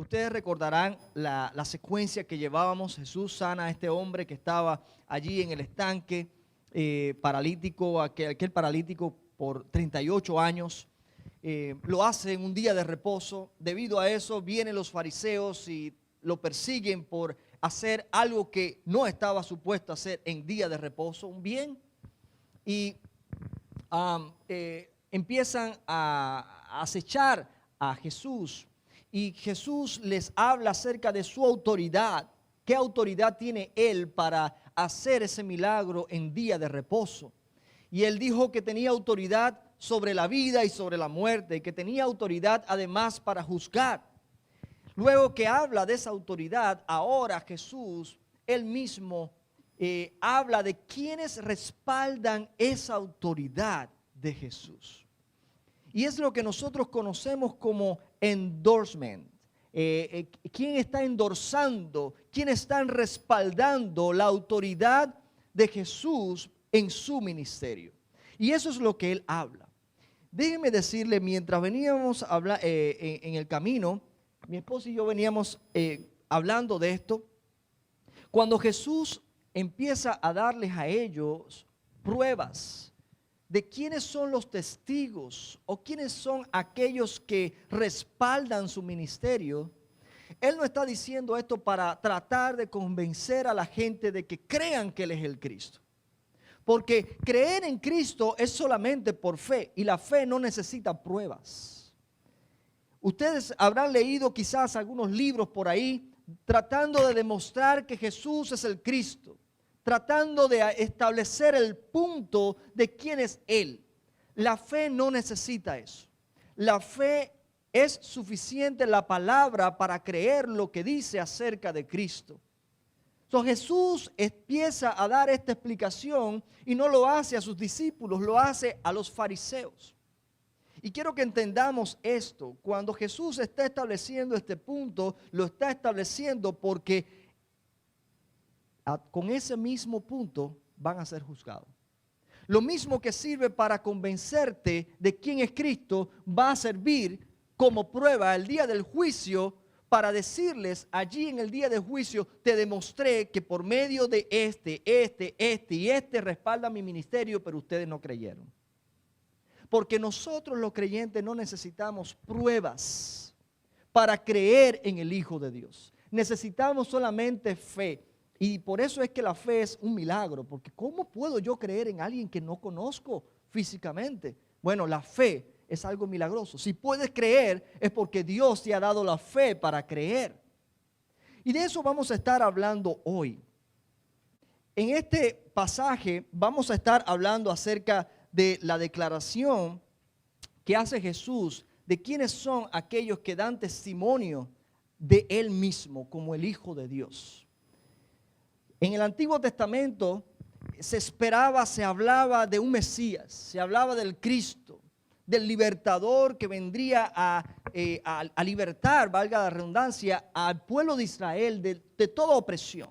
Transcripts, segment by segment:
Ustedes recordarán la secuencia que llevábamos. Jesús sana a este hombre que estaba allí en el estanque, paralítico, aquel paralítico por 38 años. Lo hace en un día de reposo. Debido a eso vienen los fariseos y lo persiguen por hacer algo que no estaba supuesto hacer en día de reposo, un bien. Y empiezan a acechar a Jesús. Y Jesús les habla acerca de su autoridad. ¿Qué autoridad tiene Él para hacer ese milagro en día de reposo? Y Él dijo que tenía autoridad sobre la vida y sobre la muerte, y que tenía autoridad además para juzgar. Luego que habla de esa autoridad, ahora Jesús, Él mismo, habla de quienes respaldan esa autoridad de Jesús. Y es lo que nosotros conocemos como endorsement. ¿Quién está endorsando? ¿Quién están respaldando la autoridad de Jesús en su ministerio? Y eso es lo que él habla. Déjenme decirle, mientras veníamos en el camino, mi esposa y yo veníamos hablando de esto. Cuando Jesús empieza a darles a ellos pruebas de quiénes son los testigos o quiénes son aquellos que respaldan su ministerio, Él no está diciendo esto para tratar de convencer a la gente de que crean que Él es el Cristo. Porque creer en Cristo es solamente por fe y la fe no necesita pruebas. Ustedes habrán leído quizás algunos libros por ahí tratando de demostrar que Jesús es el Cristo, tratando de establecer el punto de quién es Él. La fe no necesita eso. La fe es suficiente la palabra para creer lo que dice acerca de Cristo. Entonces Jesús empieza a dar esta explicación y no lo hace a sus discípulos, lo hace a los fariseos. Y quiero que entendamos esto. Cuando Jesús está estableciendo este punto, lo está estableciendo porque con ese mismo punto van a ser juzgados. Lo mismo que sirve para convencerte de quién es Cristo, va a servir como prueba el día del juicio para decirles allí en el día del juicio, te demostré que por medio de este respalda mi ministerio, pero ustedes no creyeron. Porque nosotros los creyentes no necesitamos pruebas para creer en el Hijo de Dios. Necesitamos solamente fe. Y por eso es que la fe es un milagro. Porque ¿cómo puedo yo creer en alguien que no conozco físicamente? Bueno, la fe es algo milagroso. Si puedes creer es porque Dios te ha dado la fe para creer. Y de eso vamos a estar hablando hoy. En este pasaje vamos a estar hablando acerca de la declaración que hace Jesús de quiénes son aquellos que dan testimonio de Él mismo como el Hijo de Dios. En el Antiguo Testamento se hablaba de un Mesías, se hablaba del Cristo, del libertador que vendría a libertar, valga la redundancia, al pueblo de Israel de toda opresión.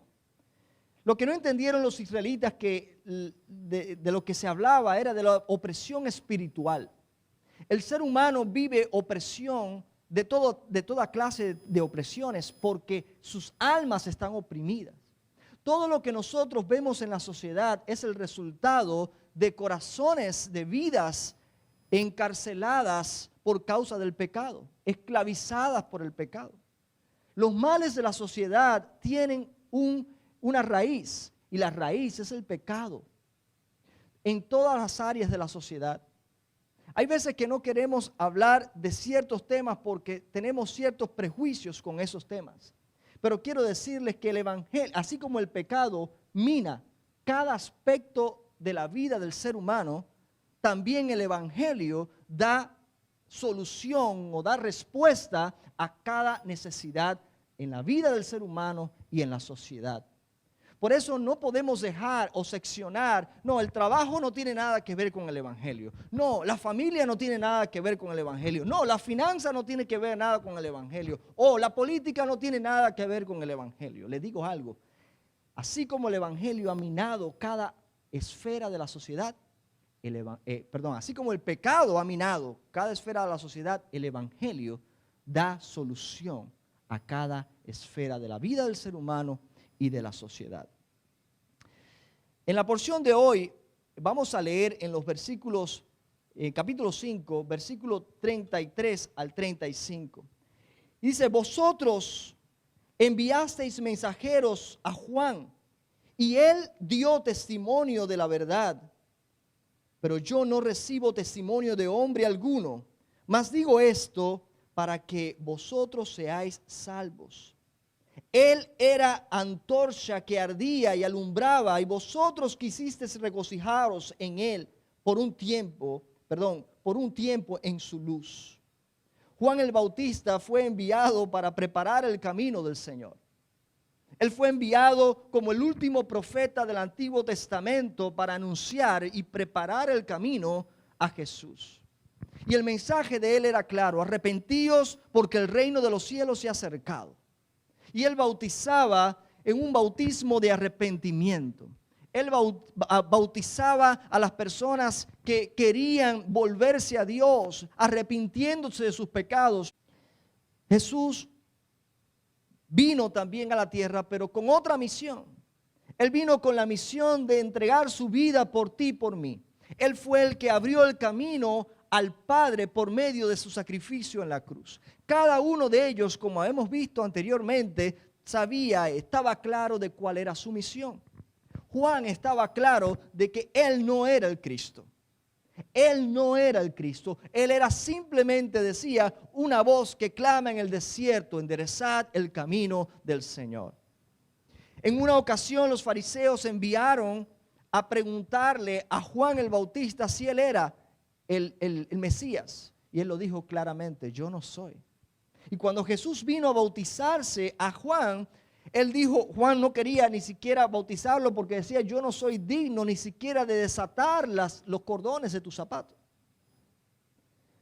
Lo que no entendieron los israelitas que de lo que se hablaba era de la opresión espiritual. El ser humano vive opresión de toda clase de opresiones porque sus almas están oprimidas. Todo lo que nosotros vemos en la sociedad es el resultado de corazones, de vidas encarceladas por causa del pecado, esclavizadas por el pecado. Los males de la sociedad tienen una raíz, y la raíz es el pecado en todas las áreas de la sociedad. Hay veces que no queremos hablar de ciertos temas porque tenemos ciertos prejuicios con esos temas. Pero quiero decirles que el evangelio, así como el pecado mina cada aspecto de la vida del ser humano, también el evangelio da solución o da respuesta a cada necesidad en la vida del ser humano y en la sociedad. Por eso no podemos dejar o seccionar, no, el trabajo no tiene nada que ver con el evangelio. No, la familia no tiene nada que ver con el evangelio. No, la finanza no tiene que ver nada con el evangelio. O la política no tiene nada que ver con el evangelio. Les digo algo, así como el evangelio ha minado cada esfera de la sociedad, así como el pecado ha minado cada esfera de la sociedad, el evangelio da solución a cada esfera de la vida del ser humano y de la sociedad. En la porción de hoy vamos a leer en los versículos, capítulo 5, versículo 33 al 35. Dice, vosotros enviasteis mensajeros a Juan, y él dio testimonio de la verdad. Pero yo no recibo testimonio de hombre alguno, mas digo esto para que vosotros seáis salvos. Él era antorcha que ardía y alumbraba, y vosotros quisisteis regocijaros en él por un tiempo en su luz. Juan el Bautista fue enviado para preparar el camino del Señor. Él fue enviado como el último profeta del Antiguo Testamento para anunciar y preparar el camino a Jesús. Y el mensaje de él era claro: arrepentíos porque el reino de los cielos se ha acercado. Y él bautizaba en un bautismo de arrepentimiento. Él bautizaba a las personas que querían volverse a Dios, arrepintiéndose de sus pecados. Jesús vino también a la tierra, pero con otra misión. Él vino con la misión de entregar su vida por ti y por mí. Él fue el que abrió el camino al Padre por medio de su sacrificio en la cruz. Cada uno de ellos, como hemos visto anteriormente, estaba claro de cuál era su misión. Juan estaba claro de que él no era el Cristo. Él no era el Cristo. Él era simplemente, decía, una voz que clama en el desierto: enderezad el camino del Señor. En una ocasión los fariseos enviaron a preguntarle a Juan el Bautista si él era el Mesías. Y él lo dijo claramente: yo no soy. Y cuando Jesús vino a bautizarse a Juan, él dijo, Juan no quería ni siquiera bautizarlo porque decía: yo no soy digno ni siquiera de desatar los cordones de tus zapatos.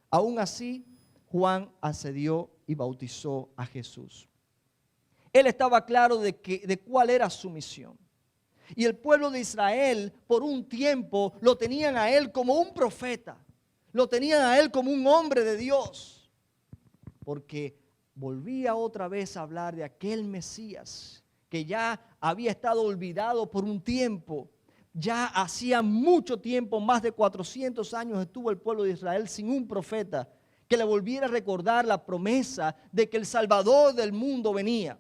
Aún así, Juan accedió y bautizó a Jesús. Él estaba claro de cuál era su misión. Y el pueblo de Israel por un tiempo lo tenían a él como un profeta. Lo tenían a él como un hombre de Dios. Porque volvía otra vez a hablar de aquel Mesías que ya había estado olvidado por un tiempo. Ya hacía mucho tiempo, más de 400 años estuvo el pueblo de Israel sin un profeta que le volviera a recordar la promesa de que el Salvador del mundo venía.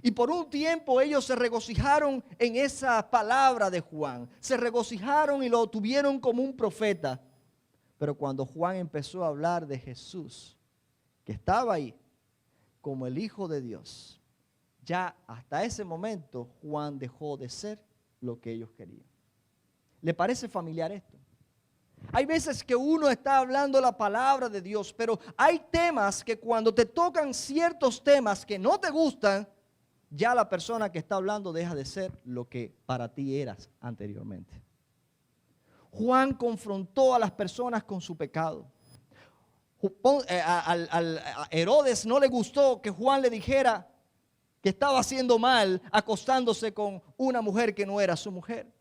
Y por un tiempo ellos se regocijaron en esa palabra de Juan. Se regocijaron y lo tuvieron como un profeta. Pero cuando Juan empezó a hablar de Jesús, que estaba ahí como el Hijo de Dios, ya hasta ese momento Juan dejó de ser lo que ellos querían. ¿Le parece familiar esto? Hay veces que uno está hablando la palabra de Dios, pero hay temas que cuando te tocan ciertos temas que no te gustan, ya la persona que está hablando deja de ser lo que para ti eras anteriormente. Juan confrontó a las personas con su pecado. A Herodes no le gustó que Juan le dijera que estaba haciendo mal acostándose con una mujer que no era su mujer.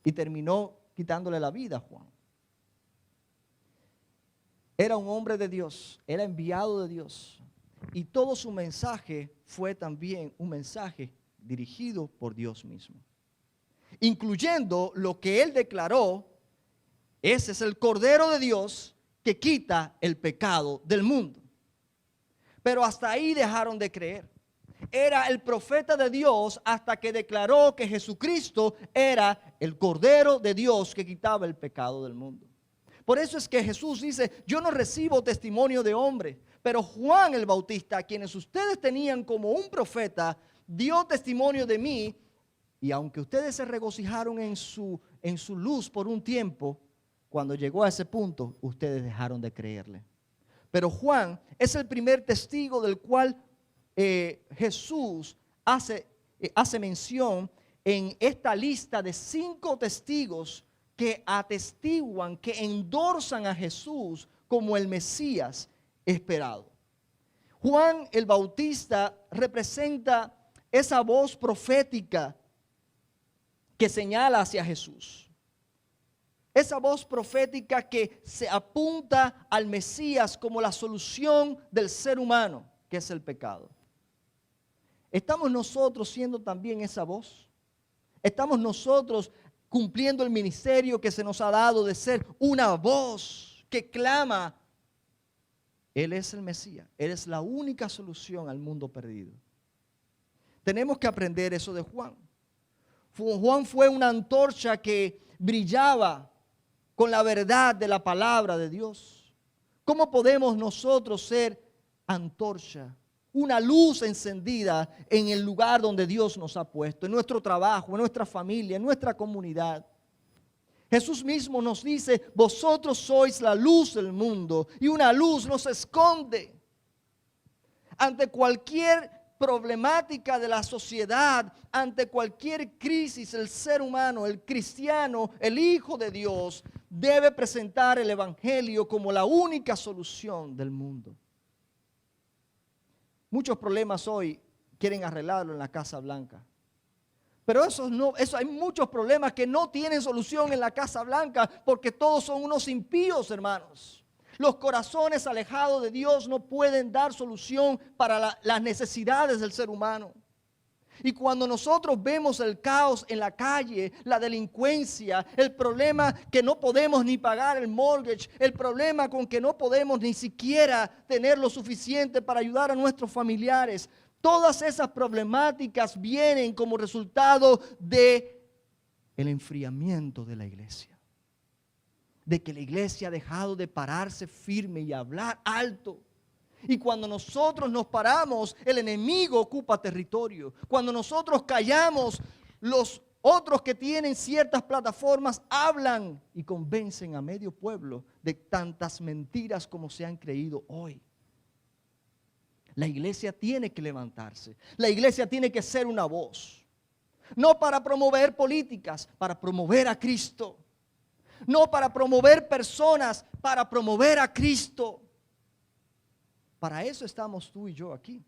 Y terminó quitándole la vida a Juan. Era un hombre de Dios, era enviado de Dios. Y todo su mensaje fue también un mensaje dirigido por Dios mismo. Incluyendo lo que él declaró: ese es el Cordero de Dios que quita el pecado del mundo. Pero hasta ahí dejaron de creer. Era el profeta de Dios hasta que declaró que Jesucristo era el Cordero de Dios que quitaba el pecado del mundo. Por eso es que Jesús dice: yo no recibo testimonio de hombre, pero Juan el Bautista, a quienes ustedes tenían como un profeta, dio testimonio de mí. Y aunque ustedes se regocijaron en su luz por un tiempo, cuando llegó a ese punto, ustedes dejaron de creerle. Pero Juan es el primer testigo del cual Jesús hace mención en esta lista de 5 testigos que atestiguan, que endorsan a Jesús como el Mesías esperado. Juan el Bautista representa esa voz profética que señala hacia Jesús. Esa voz profética que se apunta al Mesías como la solución del ser humano, que es el pecado. ¿Estamos nosotros siendo también esa voz? ¿Estamos nosotros cumpliendo el ministerio que se nos ha dado de ser una voz que clama? Él es el Mesías, Él es la única solución al mundo perdido. Tenemos que aprender eso de Juan. Juan fue una antorcha que brillaba con la verdad de la palabra de Dios. ¿Cómo podemos nosotros ser antorcha? Una luz encendida en el lugar donde Dios nos ha puesto, en nuestro trabajo, en nuestra familia, en nuestra comunidad. Jesús mismo nos dice, vosotros sois la luz del mundo, y una luz no se esconde. Ante cualquier problemática de la sociedad, ante cualquier crisis, el ser humano, el cristiano, el Hijo de Dios, debe presentar el Evangelio como la única solución del mundo. Muchos problemas hoy quieren arreglarlo en la Casa Blanca. Pero hay muchos problemas que no tienen solución en la Casa Blanca porque todos son unos impíos, hermanos. Los corazones alejados de Dios no pueden dar solución para las necesidades del ser humano. Y cuando nosotros vemos el caos en la calle, la delincuencia, el problema que no podemos ni pagar el mortgage, el problema con que no podemos ni siquiera tener lo suficiente para ayudar a nuestros familiares, todas esas problemáticas vienen como resultado de el enfriamiento de la iglesia. De que la iglesia ha dejado de pararse firme y hablar alto. Y cuando nosotros nos paramos, el enemigo ocupa territorio. Cuando nosotros callamos, los otros que tienen ciertas plataformas hablan y convencen a medio pueblo de tantas mentiras como se han creído hoy. La iglesia tiene que levantarse. La iglesia tiene que ser una voz. No para promover políticas, para promover a Cristo. No para promover personas, para promover a Cristo. Para eso estamos tú y yo aquí.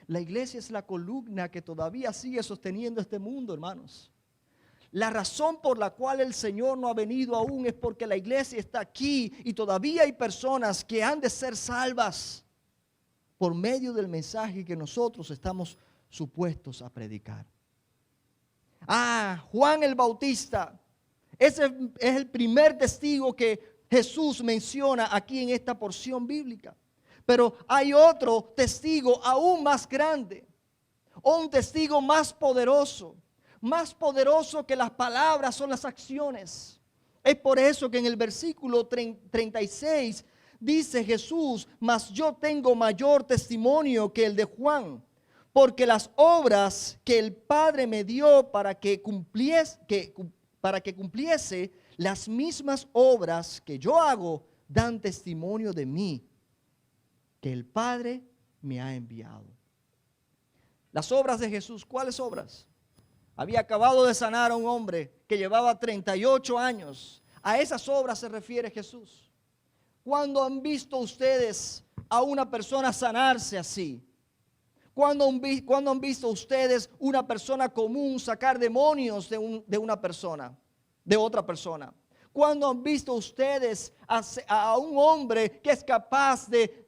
La iglesia es la columna que todavía sigue sosteniendo este mundo, hermanos. La razón por la cual el Señor no ha venido aún es porque la iglesia está aquí y todavía hay personas que han de ser salvas por medio del mensaje que nosotros estamos supuestos a predicar. Juan el Bautista, ese es el primer testigo que Jesús menciona aquí en esta porción bíblica. Pero hay otro testigo aún más grande, un testigo más poderoso que las palabras son las acciones. Es por eso que en el versículo 36 dice Jesús, mas yo tengo mayor testimonio que el de Juan, porque las obras que el Padre me dio para que cumpliese, las mismas obras que yo hago dan testimonio de mí, que el Padre me ha enviado. Las obras de Jesús, ¿cuáles obras? Había acabado de sanar a un hombre que llevaba 38 años. A esas obras se refiere Jesús. ¿Cuándo han visto ustedes a una persona sanarse así? ¿Cuándo han visto ustedes una persona común sacar demonios de una persona, de otra persona? ¿Cuándo han visto ustedes a un hombre que es capaz de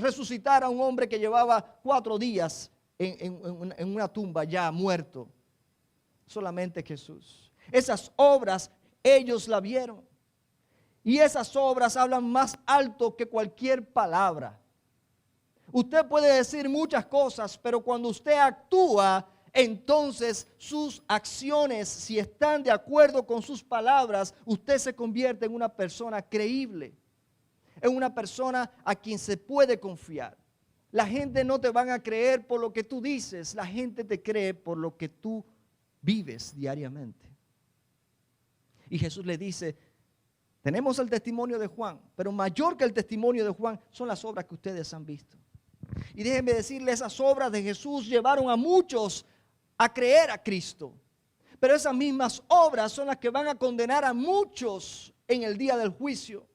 resucitar a un hombre que llevaba 4 días en una tumba ya muerto? Solamente Jesús. Esas obras ellos la vieron. Y esas obras hablan más alto que cualquier palabra. Usted puede decir muchas cosas, pero cuando usted actúa, entonces sus acciones, si están de acuerdo con sus palabras, usted se convierte en una persona creíble. En una persona a quien se puede confiar. La gente no te van a creer por lo que tú dices, la gente te cree por lo que tú vives diariamente. Y Jesús le dice, tenemos el testimonio de Juan, pero mayor que el testimonio de Juan son las obras que ustedes han visto. Y déjenme decirle, esas obras de Jesús llevaron a muchos a creer a Cristo. Pero esas mismas obras son las que van a condenar a muchos en el día del juicio.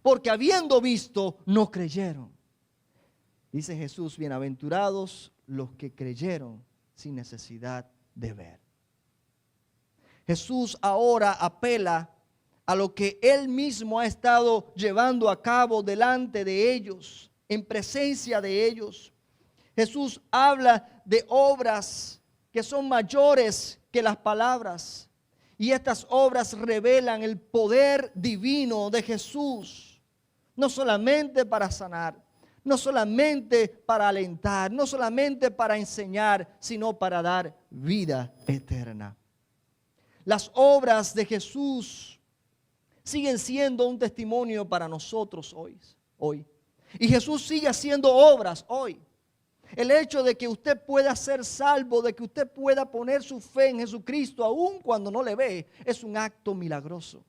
Porque habiendo visto, no creyeron. Dice Jesús, bienaventurados los que creyeron sin necesidad de ver. Jesús ahora apela a lo que Él mismo ha estado llevando a cabo delante de ellos, en presencia de ellos. Jesús habla de obras que son mayores que las palabras. Y estas obras revelan el poder divino de Jesús. No solamente para sanar, no solamente para alentar, no solamente para enseñar, sino para dar vida eterna. Las obras de Jesús siguen siendo un testimonio para nosotros hoy. Y Jesús sigue haciendo obras hoy. El hecho de que usted pueda ser salvo, de que usted pueda poner su fe en Jesucristo, aun cuando no le ve, es un acto milagroso.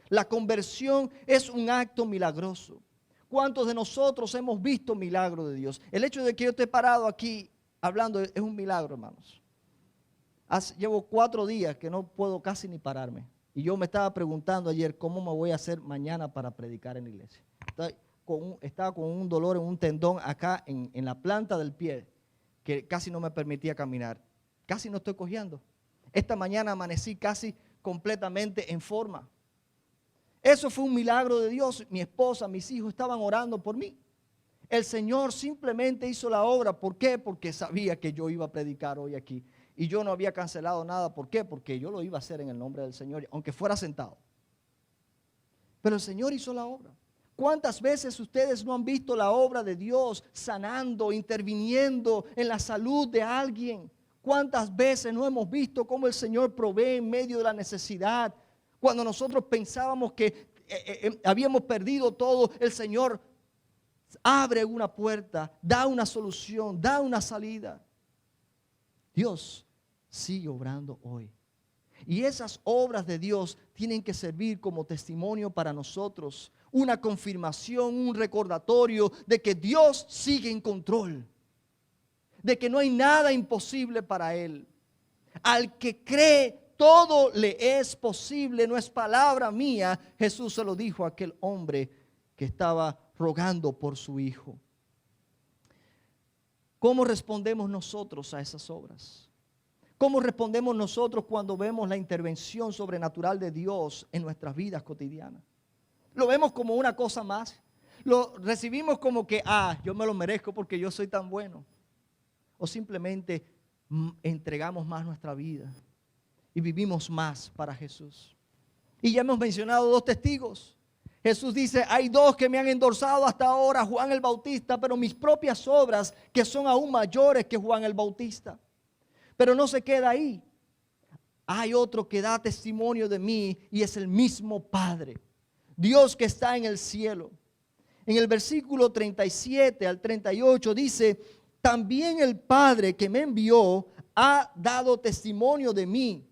La conversión es un acto milagroso. ¿Cuántos de nosotros hemos visto milagro de Dios? El hecho de que yo esté parado aquí hablando es un milagro, hermanos. Llevo 4 días que no puedo casi ni pararme. Y yo me estaba preguntando ayer cómo me voy a hacer mañana para predicar en la iglesia. Estaba con un dolor en un tendón acá en la planta del pie que casi no me permitía caminar. Casi no estoy cojeando. Esta mañana amanecí casi completamente en forma. Eso fue un milagro de Dios. Mi esposa, mis hijos estaban orando por mí. El Señor simplemente hizo la obra. ¿Por qué? Porque sabía que yo iba a predicar hoy aquí. Y yo no había cancelado nada. ¿Por qué? Porque yo lo iba a hacer en el nombre del Señor, aunque fuera sentado. Pero el Señor hizo la obra. ¿Cuántas veces ustedes no han visto la obra de Dios sanando, interviniendo en la salud de alguien? ¿Cuántas veces no hemos visto cómo el Señor provee en medio de la necesidad? Cuando nosotros pensábamos que habíamos perdido todo, el Señor abre una puerta, da una solución, da una salida. Dios sigue obrando hoy. Y esas obras de Dios tienen que servir como testimonio para nosotros, una confirmación, un recordatorio de que Dios sigue en control, de que no hay nada imposible para Él. Al que cree, todo le es posible, no es palabra mía. Jesús se lo dijo a aquel hombre que estaba rogando por su hijo. ¿Cómo respondemos nosotros a esas obras? ¿Cómo respondemos nosotros cuando vemos la intervención sobrenatural de Dios en nuestras vidas cotidianas? ¿Lo vemos como una cosa más? ¿Lo recibimos como que, yo me lo merezco porque yo soy tan bueno? ¿O simplemente entregamos más nuestra vida y vivimos más para Jesús? Y ya hemos mencionado 2 testigos. Jesús dice, hay 2 que me han endorsado hasta ahora, Juan el Bautista, pero mis propias obras que son aún mayores que Juan el Bautista. Pero no se queda ahí. Hay otro que da testimonio de mí y es el mismo Padre, Dios que está en el cielo. En el versículo 37 al 38 dice, también el Padre que me envió ha dado testimonio de mí.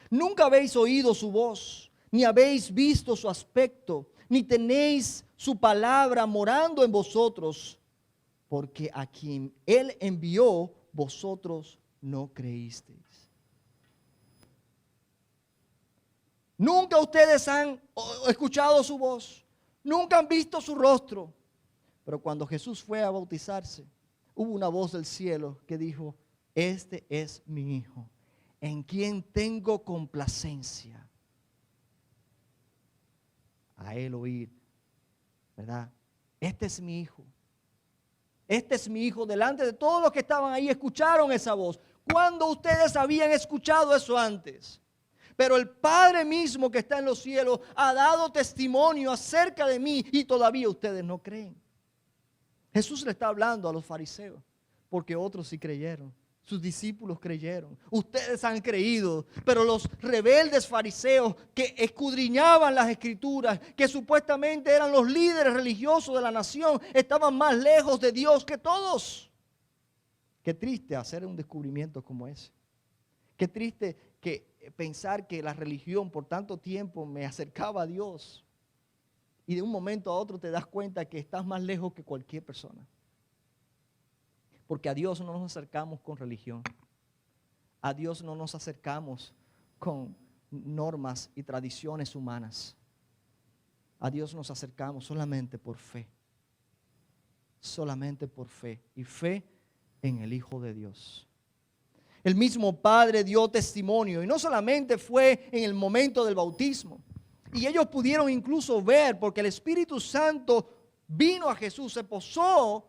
Nunca habéis oído su voz, ni habéis visto su aspecto, ni tenéis su palabra morando en vosotros, porque a quien Él envió, vosotros no creísteis. Nunca ustedes han escuchado su voz, nunca han visto su rostro, pero cuando Jesús fue a bautizarse, hubo una voz del cielo que dijo, este es mi Hijo, en quien tengo complacencia. A Él oír, ¿verdad? Este es mi Hijo. Este es mi Hijo. Delante de todos los que estaban ahí escucharon esa voz. ¿Cuándo ustedes habían escuchado eso antes? Pero el Padre mismo que está en los cielos ha dado testimonio acerca de mí y todavía ustedes no creen. Jesús le está hablando a los fariseos porque otros sí creyeron. Sus discípulos creyeron. Ustedes han creído, pero los rebeldes fariseos que escudriñaban las escrituras, que supuestamente eran los líderes religiosos de la nación, estaban más lejos de Dios que todos. Qué triste hacer un descubrimiento como ese. Qué triste pensar que la religión por tanto tiempo me acercaba a Dios y de un momento a otro te das cuenta que estás más lejos que cualquier persona. Porque a Dios no nos acercamos con religión. A Dios no nos acercamos con normas y tradiciones humanas. A Dios nos acercamos solamente por fe. Solamente por fe. Y fe en el Hijo de Dios. El mismo Padre dio testimonio. Y no solamente fue en el momento del bautismo. Y ellos pudieron incluso ver, porque el Espíritu Santo vino a Jesús, se posó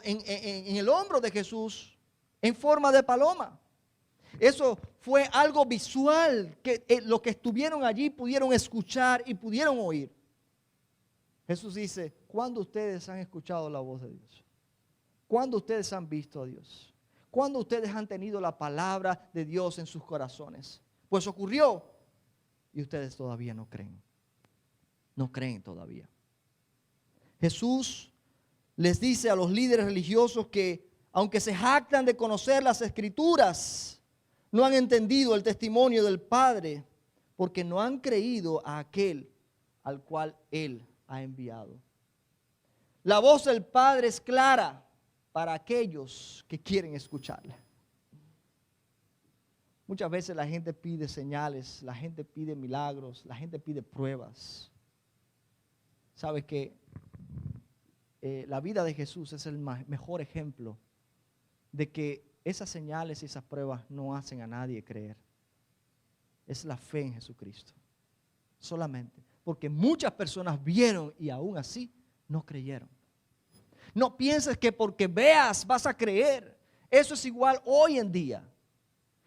en el hombro de Jesús en forma de paloma. Eso fue algo visual que los que estuvieron allí pudieron escuchar y pudieron oír. Jesús dice, ¿cuándo ustedes han escuchado la voz de Dios? ¿Cuándo ustedes han visto a Dios? ¿Cuándo ustedes han tenido la palabra de Dios en sus corazones? Pues ocurrió y ustedes todavía no creen. No creen todavía. Jesús les dice a los líderes religiosos que aunque se jactan de conocer las Escrituras, no han entendido el testimonio del Padre porque no han creído a aquel al cual Él ha enviado. La voz del Padre es clara para aquellos que quieren escucharla. Muchas veces la gente pide señales, la gente pide milagros, la gente pide pruebas. ¿Sabes qué? La vida de Jesús es el mejor ejemplo de que esas señales y esas pruebas no hacen a nadie creer. Es la fe en Jesucristo. Solamente. Porque muchas personas vieron y aún así no creyeron. No pienses que porque veas vas a creer. Eso es igual hoy en día.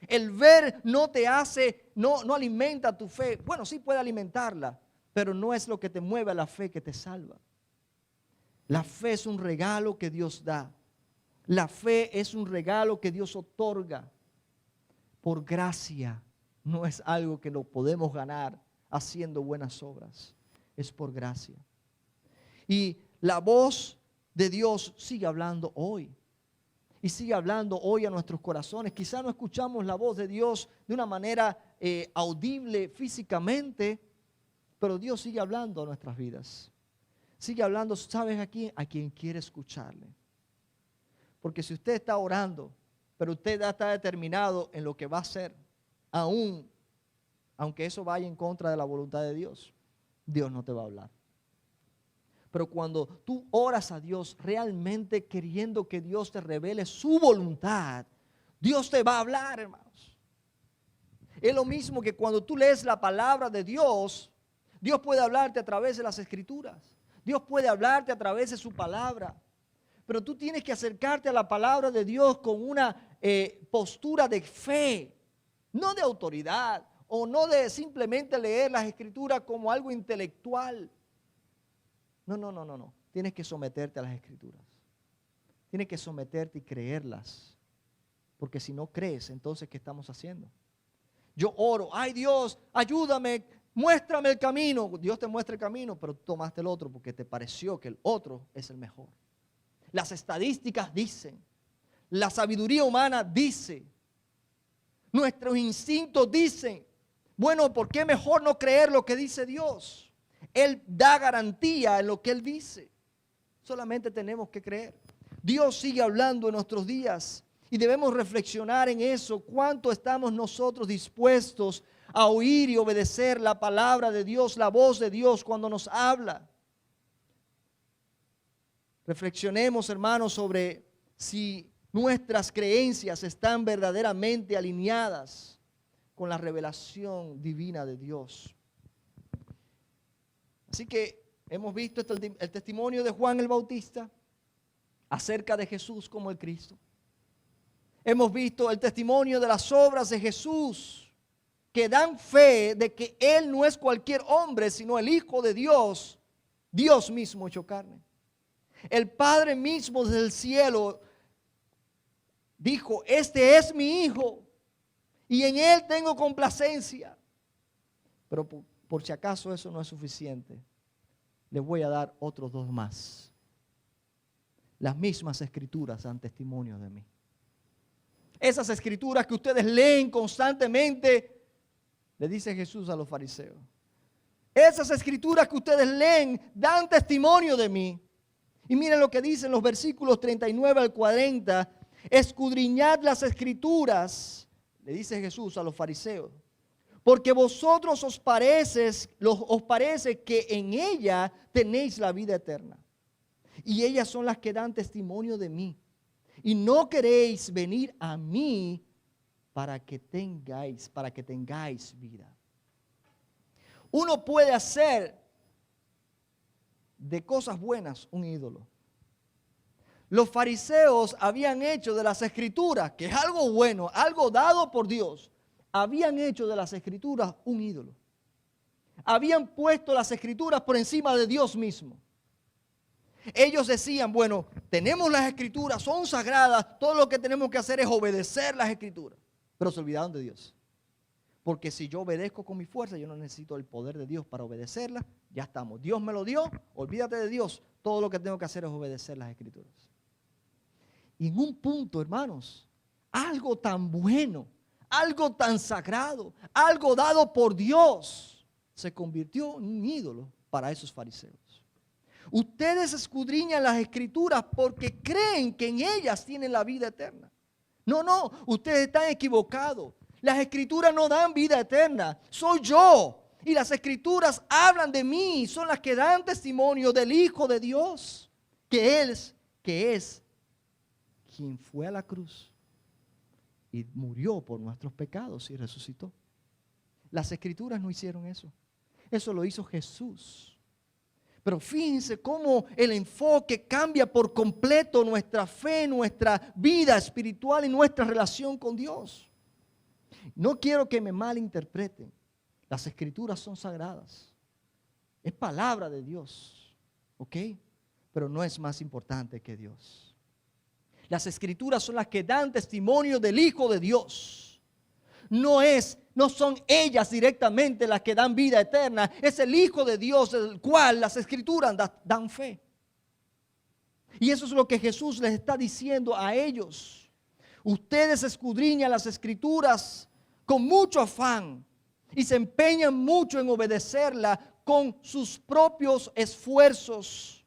El ver no te hace, no alimenta tu fe. Bueno, sí puede alimentarla, pero no es lo que te mueve a la fe que te salva. La fe es un regalo que Dios da. La fe es un regalo que Dios otorga por gracia. No es algo que lo podemos ganar haciendo buenas obras. Es por gracia. Y la voz de Dios sigue hablando hoy. Y sigue hablando hoy a nuestros corazones. Quizá no escuchamos la voz de Dios de una manera audible físicamente, pero Dios sigue hablando a nuestras vidas. Sigue hablando, ¿sabes a quién? A quien quiere escucharle. Porque si usted está orando, pero usted ya está determinado en lo que va a hacer, aunque eso vaya en contra de la voluntad de Dios, Dios no te va a hablar. Pero cuando tú oras a Dios realmente queriendo que Dios te revele su voluntad, Dios te va a hablar, hermanos. Es lo mismo que cuando tú lees la palabra de Dios, Dios puede hablarte a través de las Escrituras. Dios puede hablarte a través de su palabra. Pero tú tienes que acercarte a la palabra de Dios con una postura de fe, no de autoridad o no de simplemente leer las Escrituras como algo intelectual. No. Tienes que someterte a las Escrituras. Tienes que someterte y creerlas. Porque si no crees, entonces ¿qué estamos haciendo? Yo oro, ay Dios, ayúdame, muéstrame el camino. Dios te muestra el camino, pero tú tomaste el otro porque te pareció que el otro es el mejor. Las estadísticas dicen, la sabiduría humana dice, nuestros instintos dicen, bueno, ¿por qué mejor no creer lo que dice Dios? Él da garantía en lo que Él dice. Solamente tenemos que creer. Dios sigue hablando en nuestros días y debemos reflexionar en eso. ¿Cuánto estamos nosotros dispuestos a oír y obedecer la palabra de Dios, la voz de Dios cuando nos habla? Reflexionemos, hermanos, sobre si nuestras creencias están verdaderamente alineadas con la revelación divina de Dios. Así que hemos visto el testimonio de Juan el Bautista acerca de Jesús como el Cristo. Hemos visto el testimonio de las obras de Jesús que dan fe de que Él no es cualquier hombre, sino el Hijo de Dios, Dios mismo hecho carne. El Padre mismo desde el cielo dijo, este es mi Hijo y en Él tengo complacencia. Pero por si acaso eso no es suficiente, les voy a dar otros dos más. Las mismas Escrituras dan testimonio de mí. Esas Escrituras que ustedes leen constantemente, le dice Jesús a los fariseos. Esas Escrituras que ustedes leen dan testimonio de mí. Y miren lo que dicen los versículos 39 al 40. Escudriñad las Escrituras, le dice Jesús a los fariseos, porque vosotros os parece que en ella tenéis la vida eterna. Y ellas son las que dan testimonio de mí. Y no queréis venir a mí para que tengáis vida. Uno puede hacer de cosas buenas un ídolo. los fariseos habían hecho de las escrituras, que es algo bueno, algo dado por Dios, habían hecho de las escrituras un ídolo. Habían puesto las escrituras por encima de Dios mismo. Ellos decían, bueno, tenemos las escrituras, son sagradas, todo lo que tenemos que hacer es obedecer las escrituras. Pero se olvidaron de Dios. Porque si yo obedezco con mi fuerza, yo no necesito el poder de Dios para obedecerla, ya estamos. Dios me lo dio, olvídate de Dios, todo lo que tengo que hacer es obedecer las escrituras. Y en un punto, hermanos, algo tan bueno, algo tan sagrado, algo dado por Dios, se convirtió en un ídolo para esos fariseos. Ustedes escudriñan las escrituras porque creen que en ellas tienen la vida eterna. No, ustedes están equivocados. Las escrituras no dan vida eterna, soy yo. Y las escrituras hablan de mí, son las que dan testimonio del Hijo de Dios, que es quien fue a la cruz y murió por nuestros pecados y resucitó. Las escrituras no hicieron eso. Eso lo hizo Jesús. Pero fíjense cómo el enfoque cambia por completo nuestra fe, nuestra vida espiritual y nuestra relación con Dios. No quiero que me malinterpreten. Las escrituras son sagradas. Es palabra de Dios. ¿Ok? Pero no es más importante que Dios. Las escrituras son las que dan testimonio del Hijo de Dios. No son ellas directamente las que dan vida eterna. Es el Hijo de Dios, del cual las escrituras dan fe. Y eso es lo que Jesús les está diciendo a ellos. Ustedes escudriñan las escrituras con mucho afán y se empeñan mucho en obedecerla con sus propios esfuerzos.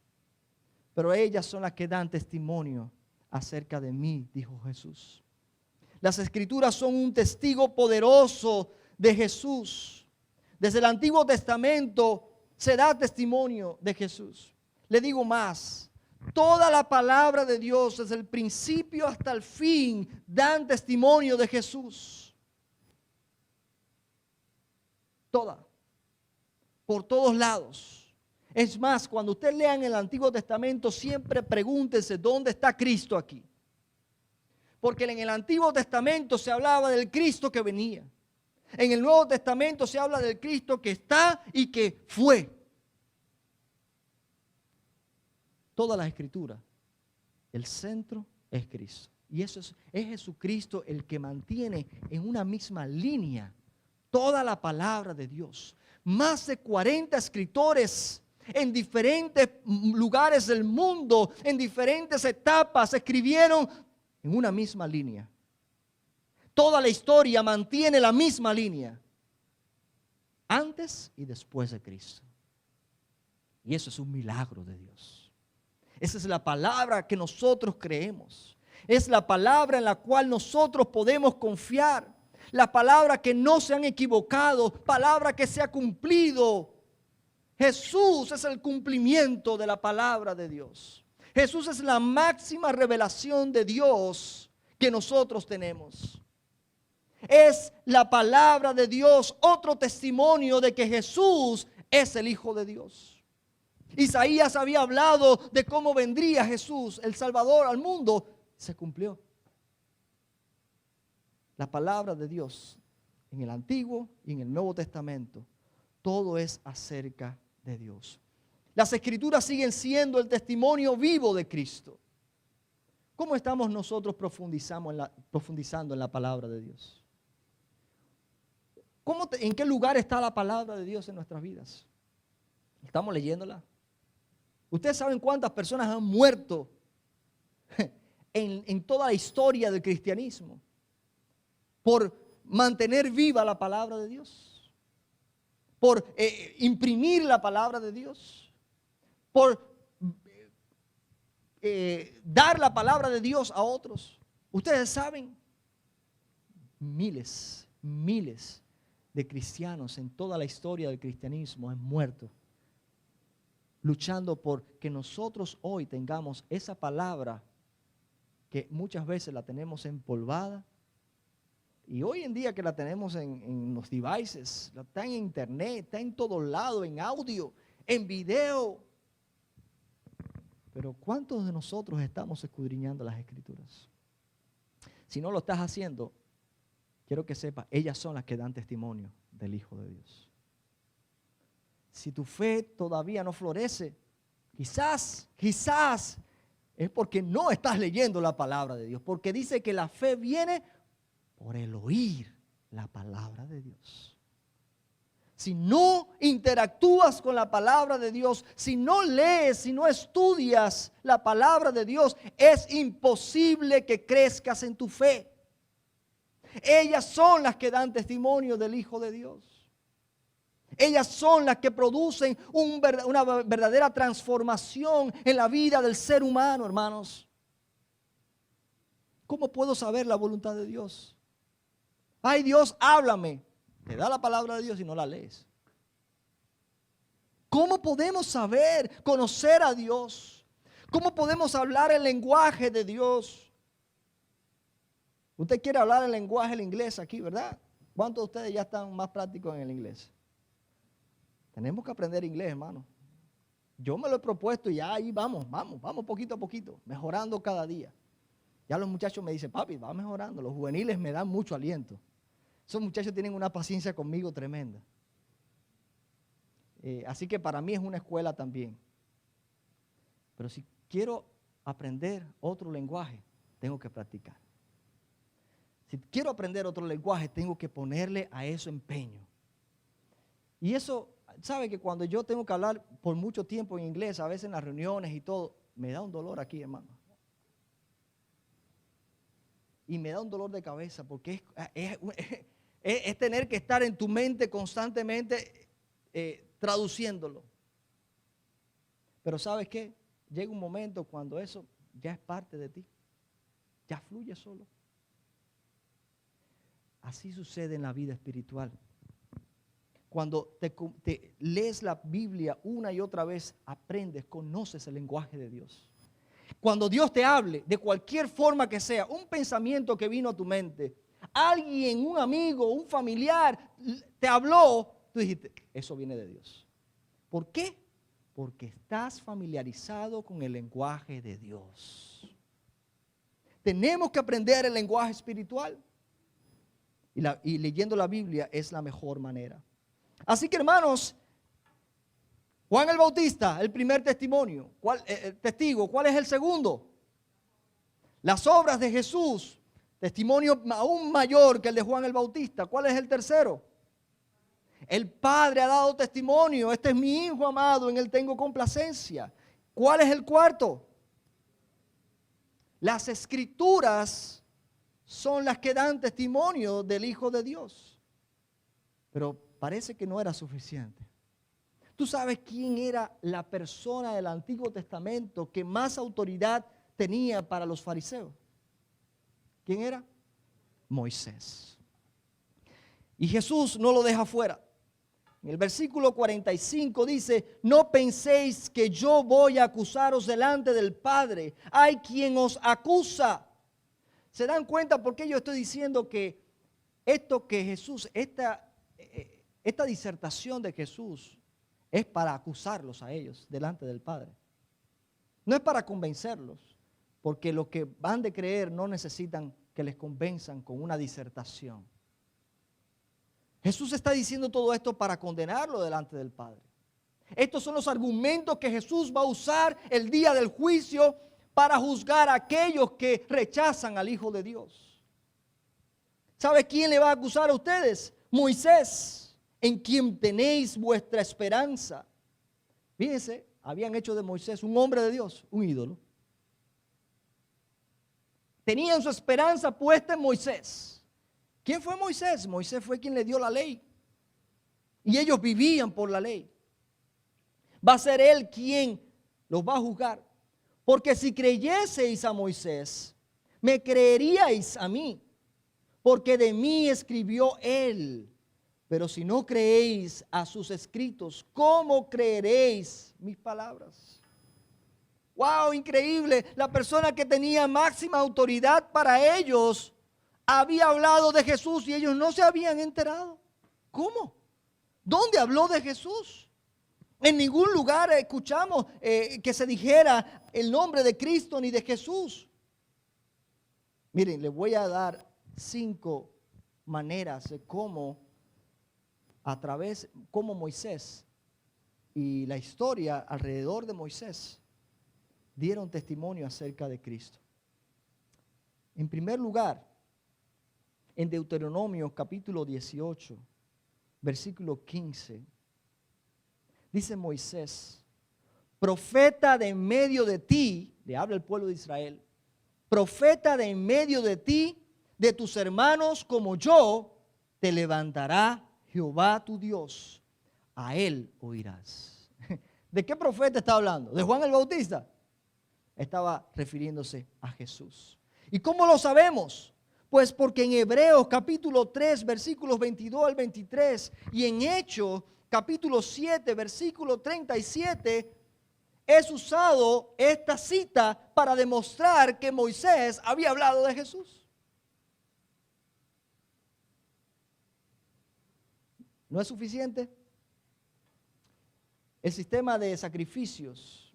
Pero ellas son las que dan testimonio acerca de mí, dijo Jesús. Las escrituras son un testigo poderoso de Jesús. Desde el Antiguo Testamento se da testimonio de Jesús. Le digo más, toda la palabra de Dios desde el principio hasta el fin dan testimonio de Jesús. Toda, por todos lados. Es más, cuando usted lea en el Antiguo Testamento, siempre pregúntese dónde está Cristo aquí. Porque en el Antiguo Testamento se hablaba del Cristo que venía. En el Nuevo Testamento se habla del Cristo que está y que fue. Toda la Escritura, el centro es Cristo. Y eso es Jesucristo el que mantiene en una misma línea toda la palabra de Dios. Más de 40 escritores en diferentes lugares del mundo, en diferentes etapas, escribieron en una misma línea. Toda la historia mantiene la misma línea, antes y después de Cristo. Y eso es un milagro de Dios. Esa es la palabra que nosotros creemos. Es la palabra en la cual nosotros podemos confiar. La palabra que no se han equivocado, palabra que se ha cumplido. Jesús es el cumplimiento de la palabra de Dios. Jesús es la máxima revelación de Dios que nosotros tenemos. Es la palabra de Dios otro testimonio de que Jesús es el Hijo de Dios. Isaías había hablado de cómo vendría Jesús, el Salvador, al mundo. Se cumplió. La palabra de Dios en el Antiguo y en el Nuevo Testamento, todo es acerca de Dios. Las Escrituras siguen siendo el testimonio vivo de Cristo. ¿Cómo estamos nosotros profundizando en la palabra de Dios? ¿En qué lugar está la palabra de Dios en nuestras vidas? ¿Estamos leyéndola? ¿Ustedes saben cuántas personas han muerto en toda la historia del cristianismo por mantener viva la palabra de Dios? Por imprimir la palabra de Dios, por dar la palabra de Dios a otros. Ustedes saben, miles de cristianos en toda la historia del cristianismo han muerto luchando por que nosotros hoy tengamos esa palabra que muchas veces la tenemos empolvada. Y hoy en día que la tenemos en los devices, está en internet, está en todos lados, en audio, en video. Pero ¿cuántos de nosotros estamos escudriñando las Escrituras? Si no lo estás haciendo, quiero que sepas, ellas son las que dan testimonio del Hijo de Dios. Si tu fe todavía no florece, quizás es porque no estás leyendo la palabra de Dios. Porque dice que la fe viene por el oír la palabra de Dios. Si no interactúas con la palabra de Dios, si no lees, si no estudias la palabra de Dios, es imposible que crezcas en tu fe. Ellas son las que dan testimonio del Hijo de Dios. Ellas son las que producen una verdadera transformación en la vida del ser humano, hermanos. ¿Cómo puedo saber la voluntad de Dios? Ay, Dios, háblame. Te da la palabra de Dios y no la lees. ¿Cómo podemos saber, conocer a Dios? ¿Cómo podemos hablar el lenguaje de Dios? Usted quiere hablar el lenguaje del inglés aquí, ¿verdad? ¿Cuántos de ustedes ya están más prácticos en el inglés? Tenemos que aprender inglés, hermano. Yo me lo he propuesto y ya ahí vamos poquito a poquito, mejorando cada día. Ya los muchachos me dicen, papi, va mejorando. Los juveniles me dan mucho aliento. Esos muchachos tienen una paciencia conmigo tremenda. Así que para mí es una escuela también. Pero si quiero aprender otro lenguaje, tengo que practicar. Si quiero aprender otro lenguaje, tengo que ponerle a eso empeño. Y eso, ¿sabe que cuando yo tengo que hablar por mucho tiempo en inglés, a veces en las reuniones y todo, me da un dolor aquí, hermano? Y me da un dolor de cabeza porque es tener que estar en tu mente constantemente traduciéndolo. Pero ¿sabes qué? Llega un momento cuando eso ya es parte de ti. Ya fluye solo. Así sucede en la vida espiritual. Cuando te lees la Biblia una y otra vez, aprendes, conoces el lenguaje de Dios. Cuando Dios te hable, de cualquier forma que sea, un pensamiento que vino a tu mente, alguien, un amigo, un familiar, te habló, tú dijiste, eso viene de Dios. ¿Por qué? Porque estás familiarizado con el lenguaje de Dios. Tenemos que aprender el lenguaje espiritual. Y leyendo la Biblia es la mejor manera. Así que, hermanos, Juan el Bautista, el primer testimonio, testigo. ¿Cuál es el segundo? Las obras de Jesús, testimonio aún mayor que el de Juan el Bautista. ¿Cuál es el tercero? El Padre ha dado testimonio. Este es mi Hijo amado, en él tengo complacencia. ¿Cuál es el cuarto? Las Escrituras son las que dan testimonio del Hijo de Dios. Pero parece que no era suficiente. ¿Tú sabes quién era la persona del Antiguo Testamento que más autoridad tenía para los fariseos? ¿Quién era? Moisés. Y Jesús no lo deja fuera. En el versículo 45 dice, no penséis que yo voy a acusaros delante del Padre. Hay quien os acusa. ¿Se dan cuenta por qué yo estoy diciendo que esto que Jesús, esta disertación de Jesús es para acusarlos a ellos delante del Padre? No es para convencerlos, porque los que van de creer no necesitan que les convenzan con una disertación. Jesús está diciendo todo esto para condenarlo delante del Padre. Estos son los argumentos que Jesús va a usar el día del juicio para juzgar a aquellos que rechazan al Hijo de Dios. ¿Sabe quién le va a acusar a ustedes? Moisés, en quien tenéis vuestra esperanza. Fíjense, habían hecho de Moisés un hombre de Dios, un ídolo. Tenían su esperanza puesta en Moisés. ¿Quién fue Moisés? Moisés fue quien le dio la ley. Y ellos vivían por la ley. Va a ser él quien los va a juzgar. Porque si creyeseis a Moisés, me creeríais a mí, porque de mí escribió él. Pero si no creéis a sus escritos, ¿cómo creeréis mis palabras? ¡Wow! Increíble. La persona que tenía máxima autoridad para ellos había hablado de Jesús y ellos no se habían enterado. ¿Cómo? ¿Dónde habló de Jesús? En ningún lugar escuchamos que se dijera el nombre de Cristo ni de Jesús. Miren, les voy a dar 5 maneras de cómo Moisés y la historia alrededor de Moisés dieron testimonio acerca de Cristo. En primer lugar, en Deuteronomio capítulo 18, versículo 15, dice Moisés: profeta de en medio de ti, le habla el pueblo de Israel, profeta de en medio de ti, de tus hermanos como yo, te levantará Jehová tu Dios, a él oirás. ¿De qué profeta está hablando? ¿De Juan el Bautista? Estaba refiriéndose a Jesús. ¿Y cómo lo sabemos? Pues porque en Hebreos capítulo 3, versículos 22 al 23 y en Hechos capítulo 7, versículo 37, es usado esta cita para demostrar que Moisés había hablado de Jesús. ¿No es suficiente? El sistema de sacrificios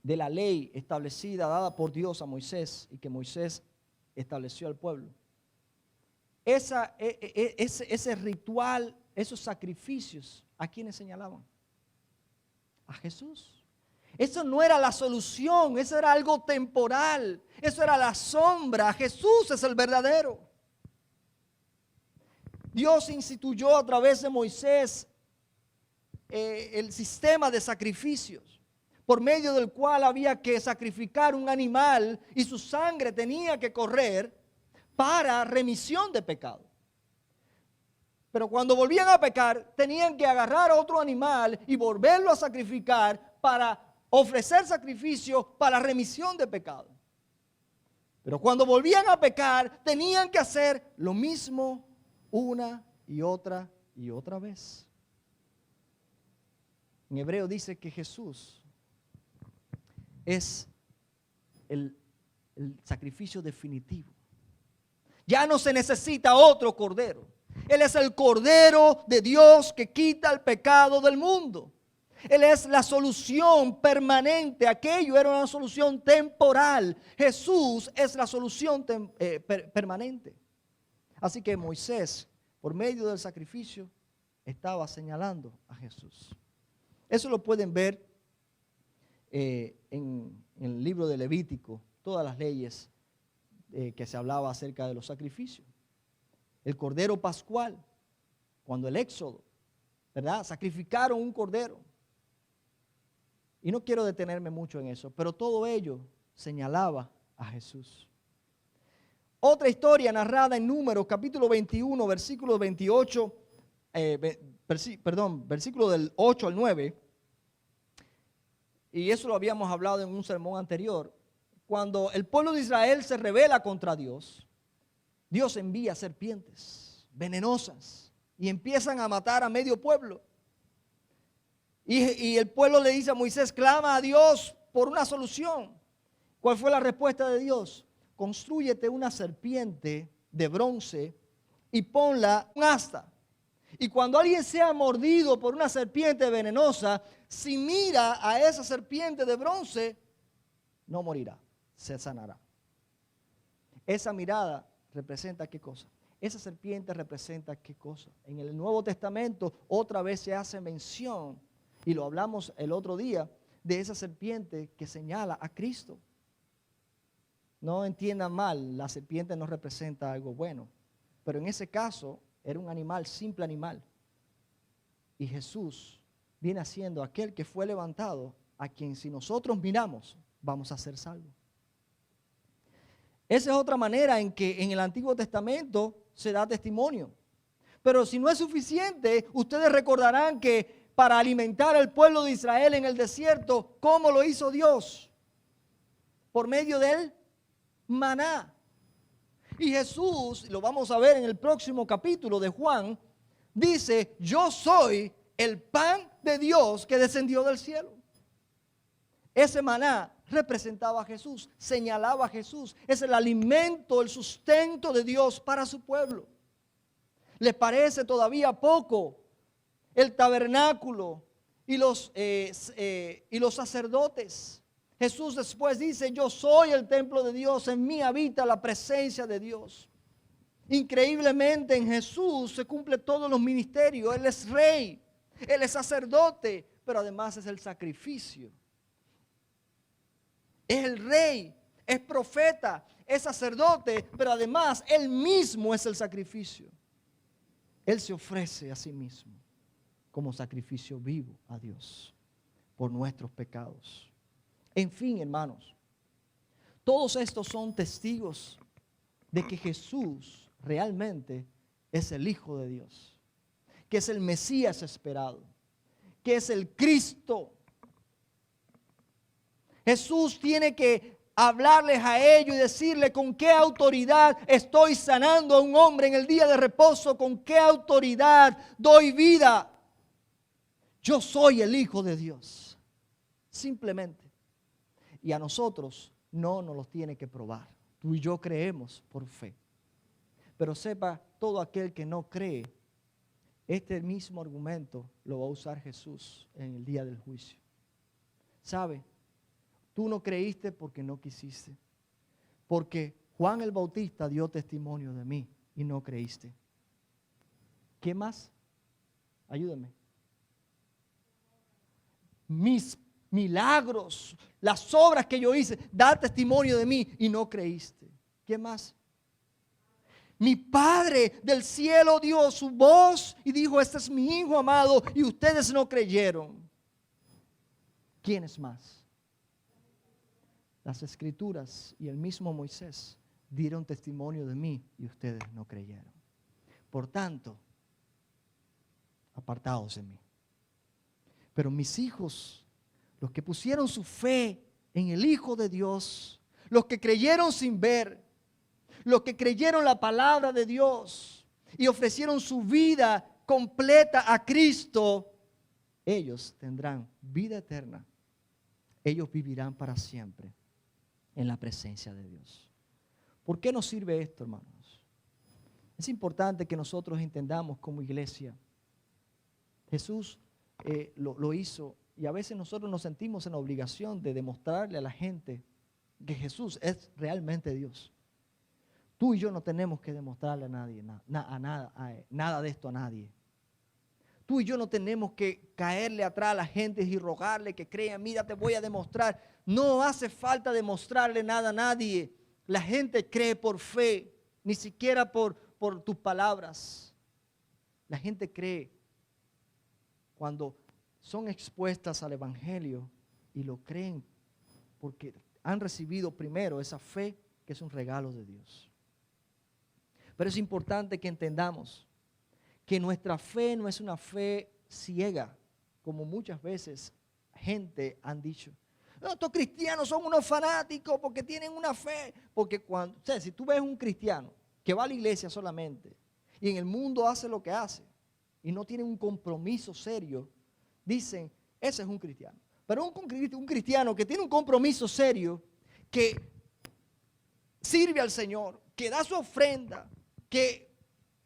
de la ley establecida, dada por Dios a Moisés y que Moisés estableció al pueblo. Ese ritual, esos sacrificios, ¿a quiénes señalaban? A Jesús. Eso no era la solución, eso era algo temporal, eso era la sombra. Jesús es el verdadero. Dios instituyó a través de Moisés el sistema de sacrificios, por medio del cual había que sacrificar un animal y su sangre tenía que correr para remisión de pecado. Pero cuando volvían a pecar, tenían que agarrar a otro animal y volverlo a sacrificar para ofrecer sacrificio para remisión de pecado. Pero cuando volvían a pecar, tenían que hacer lo mismo una y otra vez. En Hebreo dice que Jesús es el sacrificio definitivo. Ya no se necesita otro cordero. Él es el Cordero de Dios que quita el pecado del mundo. Él es la solución permanente. Aquello era una solución temporal. Jesús es la solución permanente. Así que Moisés, por medio del sacrificio, estaba señalando a Jesús. Eso lo pueden ver en el libro de Levítico, todas las leyes que se hablaba acerca de los sacrificios. El cordero pascual, cuando el Éxodo, ¿verdad? Sacrificaron un cordero. Y no quiero detenerme mucho en eso, pero todo ello señalaba a Jesús. Otra historia narrada en Números, capítulo 21, versículo 28, versículo del 8 al 9. Y eso lo habíamos hablado en un sermón anterior. Cuando el pueblo de Israel se rebela contra Dios, Dios envía serpientes venenosas y empiezan a matar a medio pueblo. Y el pueblo le dice a Moisés: clama a Dios por una solución. ¿Cuál fue la respuesta de Dios? Constrúyete una serpiente de bronce y ponla un asta. Y cuando alguien sea mordido por una serpiente venenosa, si mira a esa serpiente de bronce, no morirá, se sanará. Esa mirada representa ¿qué cosa? Esa serpiente representa ¿qué cosa? En el Nuevo Testamento otra vez se hace mención, y lo hablamos el otro día, de esa serpiente que señala a Cristo. No entiendan mal, la serpiente no representa algo bueno, pero en ese caso era un animal, simple animal. Y Jesús viene siendo aquel que fue levantado, a quien si nosotros miramos, vamos a ser salvos. Esa es otra manera en que en el Antiguo Testamento se da testimonio. Pero si no es suficiente, ustedes recordarán que para alimentar al pueblo de Israel en el desierto, ¿cómo lo hizo Dios? Por medio del maná. Y Jesús, lo vamos a ver en el próximo capítulo de Juan, dice: yo soy el pan de Dios que descendió del cielo. Ese maná representaba a Jesús, señalaba a Jesús. Es el alimento, el sustento de Dios para su pueblo. ¿Les parece todavía poco el tabernáculo y los sacerdotes. Jesús después dice, yo soy el templo de Dios, en mí habita la presencia de Dios. Increíblemente en Jesús se cumple todos los ministerios. Él es rey, Él es sacerdote, pero además es el sacrificio. Es el rey, es profeta, es sacerdote, pero además Él mismo es el sacrificio. Él se ofrece a sí mismo como sacrificio vivo a Dios por nuestros pecados. En fin, hermanos, todos estos son testigos de que Jesús realmente es el Hijo de Dios, que es el Mesías esperado, que es el Cristo. Jesús tiene que hablarles a ellos y decirle con qué autoridad estoy sanando a un hombre en el día de reposo, con qué autoridad doy vida. Yo soy el Hijo de Dios, simplemente. Y a nosotros no nos los tiene que probar. Tú y yo creemos por fe. Pero sepa, todo aquel que no cree, este mismo argumento lo va a usar Jesús en el día del juicio. ¿Sabe? Tú no creíste porque no quisiste. Porque Juan el Bautista dio testimonio de mí y no creíste. ¿Qué más? Ayúdame. Mis milagros, las obras que yo hice, da testimonio de mí y no creíste. ¿Qué más? Mi Padre del cielo dio su voz y dijo, este es mi Hijo amado, y ustedes no creyeron. ¿Quién es más? Las Escrituras y el mismo Moisés dieron testimonio de mí y ustedes no creyeron. Por tanto, apartaos de mí. Pero mis hijos, los que pusieron su fe en el Hijo de Dios, los que creyeron sin ver, los que creyeron la palabra de Dios y ofrecieron su vida completa a Cristo, ellos tendrán vida eterna. Ellos vivirán para siempre en la presencia de Dios. ¿Por qué nos sirve esto, hermanos? Es importante que nosotros entendamos como iglesia. Jesús lo hizo y a veces nosotros nos sentimos en la obligación de demostrarle a la gente que Jesús es realmente Dios. Tú y yo no tenemos que demostrarle a nadie nada de esto a nadie. Tú y yo no tenemos que caerle atrás a la gente y rogarle que crean, mira, te voy a demostrar. No hace falta demostrarle nada a nadie. La gente cree por fe, ni siquiera por tus palabras. La gente cree cuando son expuestas al Evangelio y lo creen porque han recibido primero esa fe que es un regalo de Dios. Pero es importante que entendamos que nuestra fe no es una fe ciega, como muchas veces gente han dicho. No, estos cristianos son unos fanáticos porque tienen una fe. Porque si tú ves un cristiano que va a la iglesia solamente y en el mundo hace lo que hace y no tiene un compromiso serio, dicen, ese es un cristiano. Pero un cristiano que tiene un compromiso serio, que sirve al Señor, que da su ofrenda, que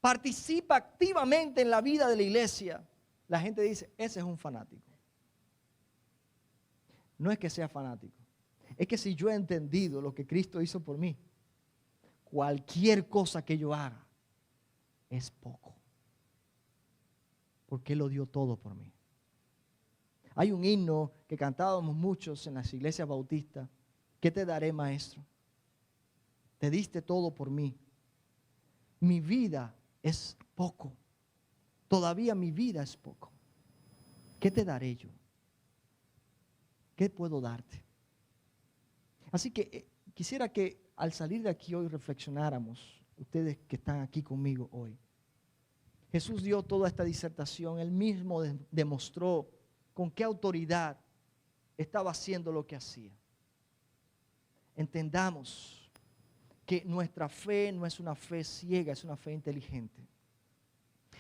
participa activamente en la vida de la iglesia, la gente dice, ese es un fanático. No es que sea fanático, es que si yo he entendido lo que Cristo hizo por mí, cualquier cosa que yo haga es poco, porque Él lo dio todo por mí. Hay un himno que cantábamos muchos en las iglesias bautistas. ¿Qué te daré, maestro? Te diste todo por mí. Mi vida es poco. Todavía mi vida es poco. ¿Qué te daré yo? ¿Qué puedo darte? Así que quisiera que al salir de aquí hoy reflexionáramos, ustedes que están aquí conmigo hoy. Jesús dio toda esta disertación, Él mismo demostró con qué autoridad estaba haciendo lo que hacía. Entendamos que nuestra fe no es una fe ciega, es una fe inteligente.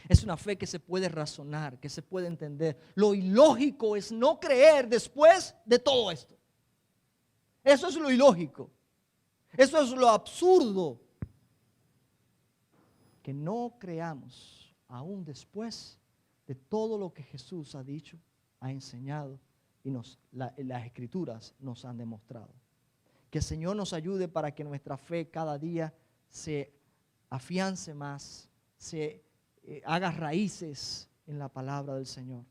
Es una fe que se puede razonar, que se puede entender. Lo ilógico es no creer después de todo esto. Eso es lo ilógico. Eso es lo absurdo. Que no creamos aún después de todo lo que Jesús ha dicho, ha enseñado y las Escrituras nos han demostrado. Que el Señor nos ayude para que nuestra fe cada día se afiance más, se haga raíces en la palabra del Señor.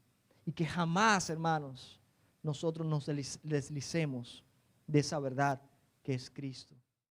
Y que jamás, hermanos, nosotros nos deslicemos de esa verdad que es Cristo.